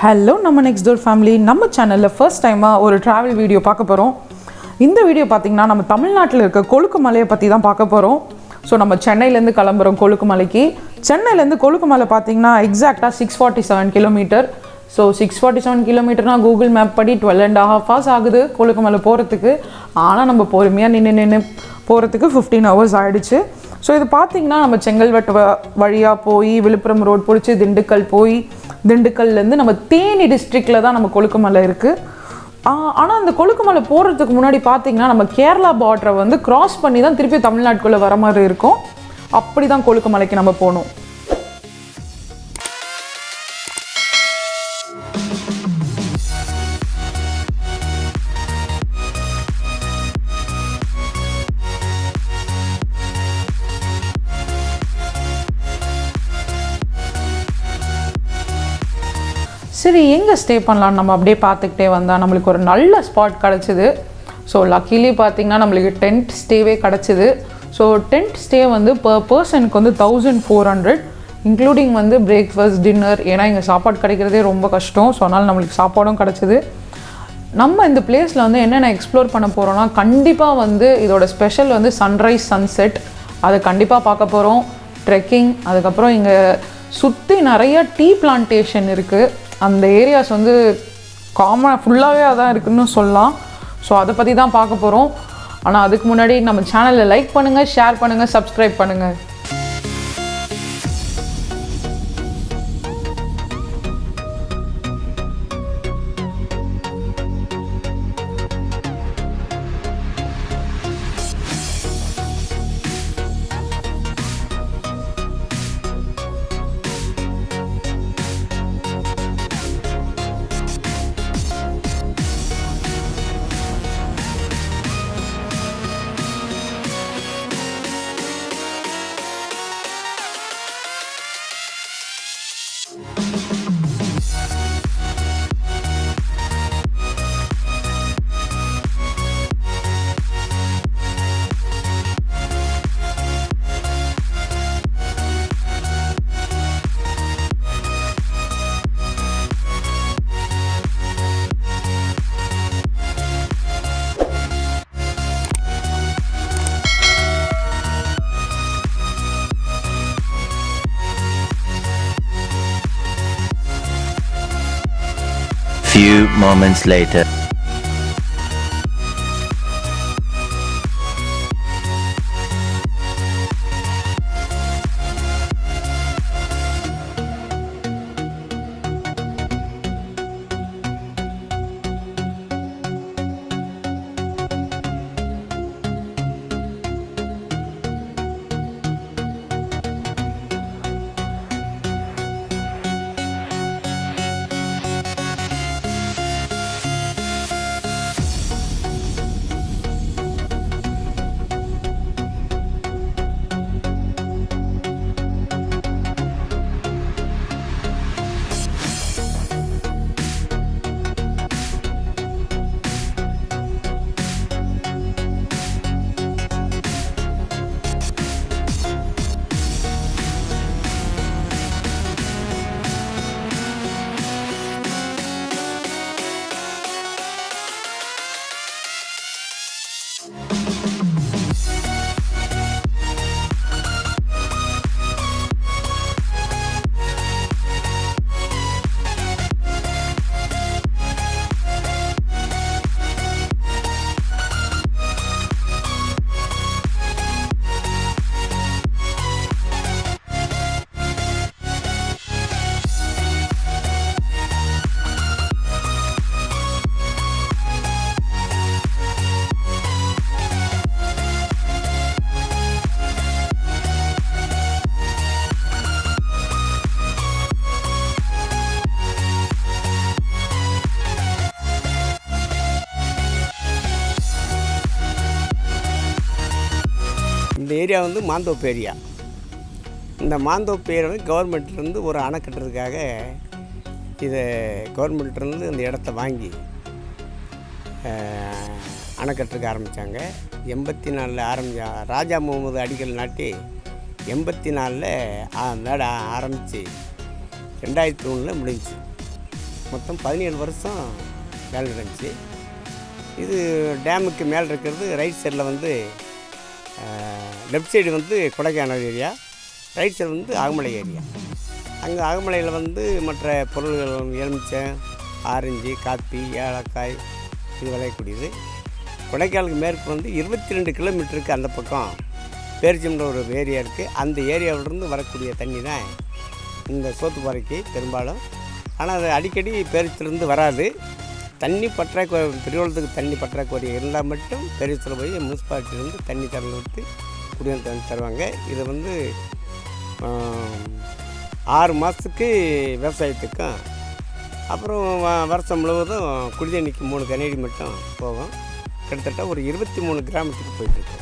Hello நம்ம next door family நம்ம சேனலில் ஃபர்ஸ்ட் டைமாக ஒரு ட்ராவல் வீடியோ பார்க்க போகிறோம். இந்த வீடியோ பார்த்திங்கன்னா நம்ம தமிழ்நாட்டில் இருக்க கொழுக்குமலையை பற்றி தான் பார்க்க போகிறோம். ஸோ நம்ம சென்னையிலேருந்து கிளம்புறோம் கொழுக்குமலைக்கு. சென்னையிலேருந்து கொழுக்குமலை பார்த்திங்கன்னா எக்ஸாக்டாக 647 கிலோமீட்டர். ஸோ 647 கிலோமீட்டர்னால் கூகுள் மேப் படி 12.5 hours ஆகுது கொழுக்குமலை போகிறதுக்கு. ஆனால் நம்ம பொறுமையாக நின்று போகிறதுக்கு 15 hours ஆகிடுச்சு. ஸோ இது பார்த்திங்கன்னா நம்ம செங்கல்வட்டு வழியாக போய் விழுப்புரம் ரோட் பிடிச்சி திண்டுக்கல் போய் திண்டுக்கல்லேருந்து நம்ம தேனி டிஸ்ட்ரிக்டில் தான் நம்ம கொழுக்குமலை இருக்குது. ஆனால் அந்த கொழுக்குமலை போகிறதுக்கு முன்னாடி பார்த்திங்கன்னா நம்ம கேரளா பார்டரை வந்து க்ராஸ் பண்ணி தான் திருப்பி தமிழ்நாட்டுக்குள்ளே வர மாதிரி இருக்கும். அப்படி தான் கொழுக்குமலைக்கு நம்ம போகணும். சரி, எங்கே ஸ்டே பண்ணலான்னு நம்ம அப்படியே பார்த்துக்கிட்டே வந்தால் நம்மளுக்கு ஒரு நல்ல ஸ்பாட் கிடச்சிது. ஸோ லக்கிலி பார்த்திங்கன்னா நம்மளுக்கு டென்ட் ஸ்டேவே கிடச்சிது. ஸோ டென்ட் ஸ்டே வந்து பர் பர்சனுக்கு வந்து 1400 இன்க்ளூடிங் வந்து பிரேக்ஃபாஸ்ட் டின்னர். ஏன்னா இங்கே சாப்பாடு கிடைக்கிறதே ரொம்ப கஷ்டம். ஸோ அதனால் நம்மளுக்கு சாப்பாடும் கிடச்சிது. நம்ம இந்த பிளேஸில் வந்து என்னென்ன எக்ஸ்ப்ளோர் பண்ண போகிறோன்னா கண்டிப்பாக வந்து இதோட ஸ்பெஷல் வந்து சன்ரைஸ் சன்செட், அதை கண்டிப்பாக பார்க்க போகிறோம். ட்ரெக்கிங், அதுக்கப்புறம் இங்கே சுற்றி நிறைய டீ பிளான்டேஷன் இருக்குது. அந்த ஏரியாஸ் வந்து காமனாக ஃபுல்லாகவே அதான் இருக்குதுன்னு சொல்லலாம். ஸோ அதை பற்றி தான் பார்க்க போகிறோம். ஆனால் அதுக்கு முன்னாடி நம்ம சேனலில் லைக் பண்ணுங்கள், ஷேர் பண்ணுங்கள், சப்ஸ்கிரைப் பண்ணுங்கள். Few moments later. இந்த ஏரியா வந்து மாந்தோப்பு ஏரியா. இந்த மாந்தோப்பு ஏரியா வந்து கவர்மெண்ட்லேருந்து ஒரு அணை கட்டுறதுக்காக இதை கவர்மெண்ட்லேருந்து இந்த இடத்த வாங்கி அணை கட்டுறதுக்கு ஆரம்பித்தாங்க. 84 ராஜா முகமது அடிக்கல் நாட்டி 84 அந்த ஆரம்பித்து 2003 முடிஞ்சிச்சு. மொத்தம் 17 வருஷம் வேலை இருந்துச்சு. இது டேமுக்கு மேலே இருக்கிறது ரைட் சைடில் வந்து லெஃப்ட் சைடு வந்து கொடைக்கானல் ஏரியா, ரைட் சைடு வந்து ஆகமலை ஏரியா. அங்கே ஆகமலையில் வந்து மற்ற பொருள்கள் எலுமிச்சை, ஆரஞ்சு, காப்பி, ஏலக்காய் இது விளையக்கூடியது. கொடைக்கானலுக்கு மேற்கு வந்து 22 கிலோமீட்டருக்கு அந்த பக்கம் பேரிச்சம்ன்ற ஒரு ஏரியா இருக்குது. அந்த ஏரியாவிலிருந்து வரக்கூடிய தண்ணி தான் இந்த சோத்துப்பாறைக்கு பெரும்பாலும். ஆனால் அது அடிக்கடி பேரிச்சிலேருந்து வராது. தண்ணி பற்றாக்குறை, திருவள்ளத்துக்கு தண்ணி பற்றாக்குறை இருந்தால் மட்டும் பேரிச்சில் போய் முனிசிபாலிட்டியிலேருந்து தண்ணி திறந்து விட்டு குடிநீர் தண்ணி தருவாங்க. இதை வந்து 6 மாதத்துக்கு விவசாயத்துக்கும், அப்புறம் வருஷம் முழுவதும் குடிதண்ணிக்கு 3 கனேடி மட்டும் போகும். கிட்டத்தட்ட ஒரு 23 கிராமத்துக்கு போயிட்டுருக்கு.